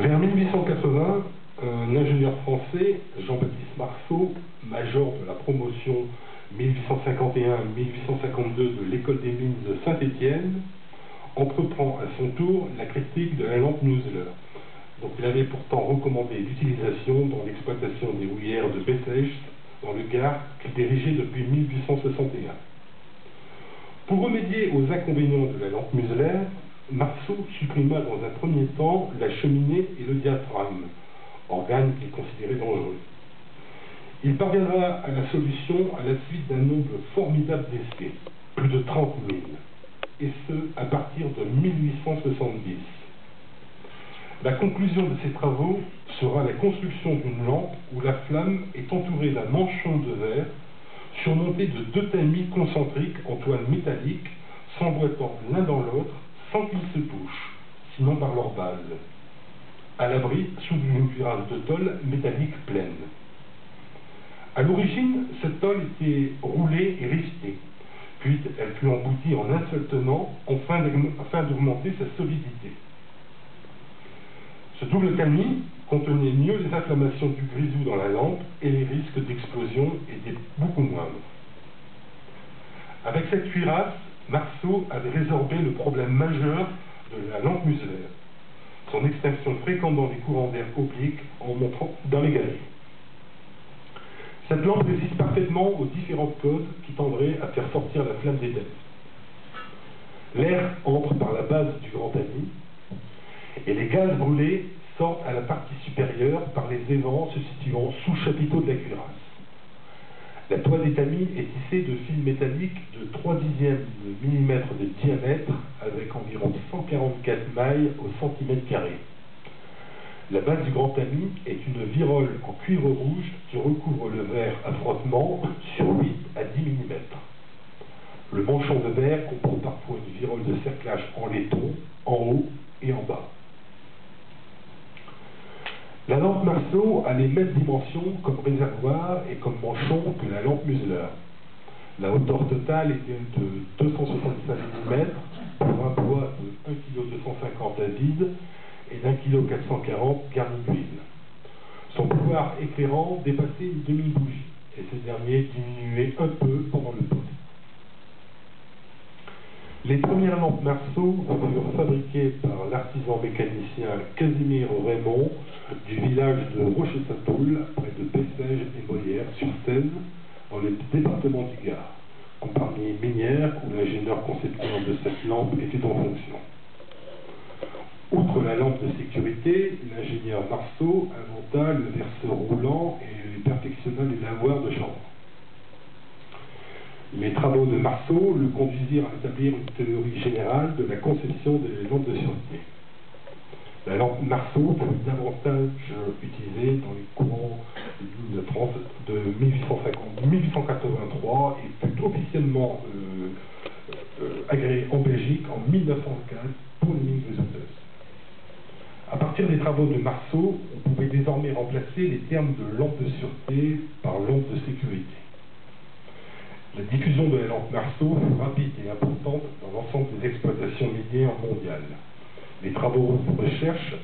Vers 1880, un ingénieur français, Jean-Baptiste Marceau, major de la promotion 1851-1852 de l'école des mines de Saint-Étienne, entreprend à son tour la critique de la lampe Museler, dont il avait pourtant recommandé l'utilisation dans l'exploitation des houillères de Bessèges, dans le Gard, qu'il dirigeait depuis 1861. Pour remédier aux inconvénients de la lampe Museler, Marceau supprima dans un premier temps la cheminée et le diaphragme, organes qu'il considérait dangereux. Il parviendra à la solution à la suite d'un nombre formidable d'essais, plus de 30 000, et ce, à partir de 1870. La conclusion de ces travaux sera la construction d'une lampe où la flamme est entourée d'un manchon de verre surmonté de deux tamis concentriques en toile métallique s'emboîtant l'un dans l'autre sans qu'ils se touchent, sinon par leur base, à l'abri sous une cuirasse de tôle métallique pleine. À l'origine, cette tôle était roulée et rivetée, puis elle fut emboutie en un seul tenant afin d'augmenter sa solidité. Ce double tamis contenait mieux les inflammations du grisou dans la lampe et les risques d'explosion étaient beaucoup moindres. Avec cette cuirasse, Marceau avait résorbé le problème majeur de la lampe Museler, son extinction fréquente dans les courants d'air obliques en montrant dans les galeries. Cette lampe résiste parfaitement aux différentes causes qui tendraient à faire sortir la flamme des tamis. L'air entre par la base du grand tamis et les gaz brûlés sortent à la partie supérieure par les évents se situant sous le chapiteau de la cuirasse. La toile des tamis est tissée de fils métalliques de 3/10 de millimètre de diamètre avec environ 144 mailles au centimètre carré. La base du grand tamis est une virole en cuivre rouge qui recouvre le verre à frottement sur 8 à 10 mm. Le manchon de verre comprend parfois une virole de cerclage en laiton, en haut et en bas. La lampe Marceau a les mêmes dimensions comme réservoir et comme manchon que la lampe Museler. La hauteur totale était de 265 mm pour un poids de 1,250 kg à vide et d'1,440 kg garni d'huile. Son pouvoir éclairant dépassait une demi-bougie et ce dernier diminuait un peu pendant le pot. Les premières lampes Marceau furent fabriquées par l'artisan mécanicien Casimir Raymond du village de Rochesatoul, près de Bessèges et Molières, sur Seine, dans le département du Gard, compagnie minière où l'ingénieur concepteur de cette lampe était en fonction. Outre la lampe de sécurité, l'ingénieur Marceau inventa le verseur roulant et perfectionna les lavoirs de chambre. Les travaux de Marceau le conduisirent à établir une théorie générale de la conception des lampes de sûreté. La lampe Marceau fut davantage utilisée dans les courants de France de 1883 et fut officiellement agréée en Belgique en 1915 pour les mines réseauteuses. À partir des travaux de Marceau, on pouvait désormais remplacer les termes de lampe de sûreté par lampe de sécurité. La diffusion de la lampe Marceau fut rapide et importante dans l'ensemble des exploitations minières mondiales. Les travaux de recherche,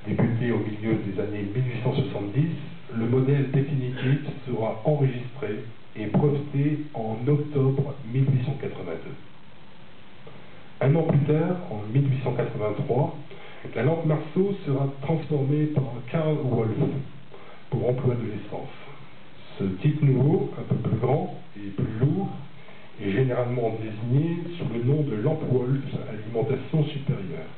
débutés au milieu des années 1870, le modèle définitif sera enregistré et breveté en octobre 1882. Un an plus tard, en 1883, la lampe Marceau sera transformée par un Carl Wolf pour emploi de l'essence. Ce type nouveau, un peu plus grand et plus lourd, est généralement désigné sous le nom de lampe Wolf à alimentation supérieure.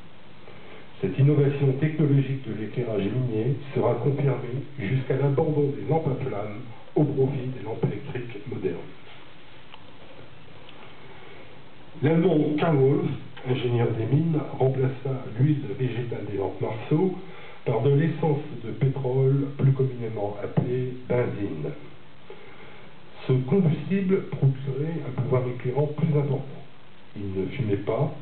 Cette innovation technologique de l'éclairage minier sera confirmée jusqu'à l'abandon des lampes à flamme au profit des lampes électriques modernes. L'allemand Carl Wolf, ingénieur des mines, remplaça l'huile végétale des lampes Marceau par de l'essence de pétrole, plus communément appelée benzine. Ce combustible procurait un pouvoir éclairant plus important. Il ne fumait pas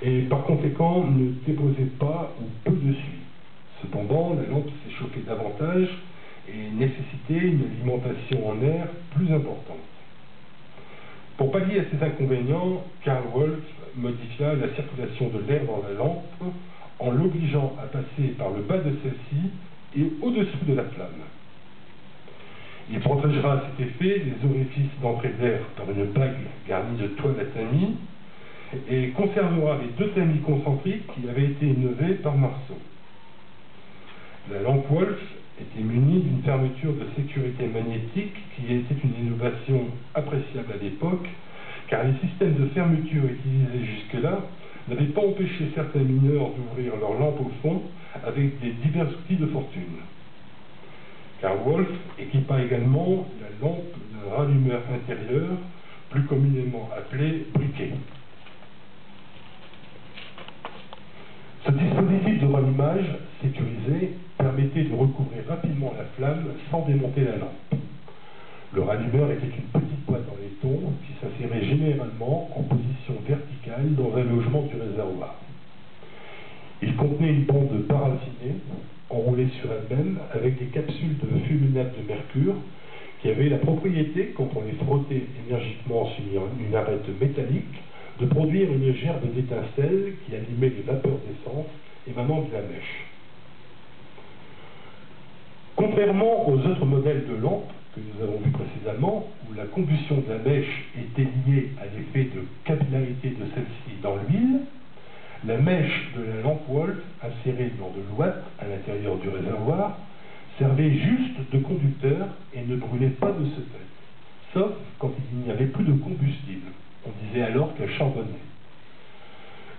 et par conséquent ne déposait pas ou peu de suie. Cependant, la lampe s'échauffait davantage et nécessitait une alimentation en air plus importante. Pour pallier à ces inconvénients, Carl Wolf modifia la circulation de l'air dans la lampe en l'obligeant à passer par le bas de celle-ci et au-dessous de la flamme. Il protégera à cet effet les orifices d'entrée d'air par une bague garnie de toile à tamis et conservera les deux tamis concentriques qui avaient été innovés par Marceau. La lampe Wolf était munie d'une fermeture de sécurité magnétique qui était une innovation appréciable à l'époque, car les systèmes de fermeture utilisés jusque-là n'avaient pas empêché certains mineurs d'ouvrir leur lampe au fond avec des divers outils de fortune. Car Wolf équipa également la lampe de rallumeur intérieur, plus communément appelée briquet. Ce dispositif de rallumage sécurisé permettait de recouvrir rapidement la flamme sans démonter la lampe. Le rallumeur était une petite boîte en laiton qui s'insérait généralement en position verticale dans un logement du réservoir. Il contenait une bande paraffинée enroulée sur elle-même avec des capsules de fulminate de mercure qui avaient la propriété, quand on les frottait énergiquement sur une arête métallique, de produire une gerbe d'étincelles qui allumait les vapeurs d'essence émanant de la mèche. Contrairement aux autres modèles de lampes que nous avons vus précédemment, où la combustion de la mèche était liée à l'effet de capillarité de celle-ci dans l'huile, la mèche de la lampe Wolf, insérée dans de l'ouate à l'intérieur du réservoir, servait juste de conducteur et ne brûlait pas de ce fait, sauf quand il n'y avait plus de combustible. On disait alors qu'elle charbonnait.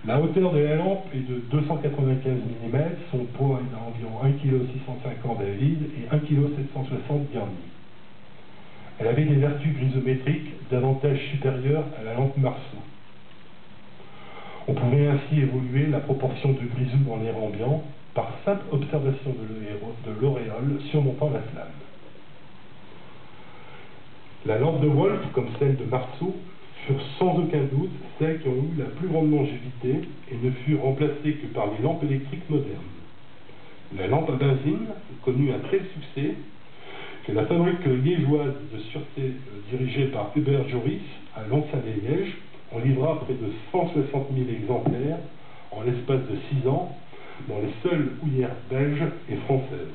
La hauteur de la lampe est de 295 mm, son poids est d'environ 1,650 kg à vide et 1,760 kg garni. Elle avait des vertus grisométriques davantage supérieures à la lampe Marceau. On pouvait ainsi évoluer la proportion de grisou dans l'air ambiant par simple observation de l'auréole surmontant la flamme. La lampe de Wolf, comme celle de Marceau, furent sans aucun doute celles qui ont eu la plus grande longévité et ne furent remplacées que par les lampes électriques modernes. La lampe à benzine connut un tel succès que la fabrique liégeoise de sûreté dirigée par Hubert Joris à Lons-Saint-Liège en livra près de 160 000 exemplaires en l'espace de 6 ans dans les seules houillères belges et françaises.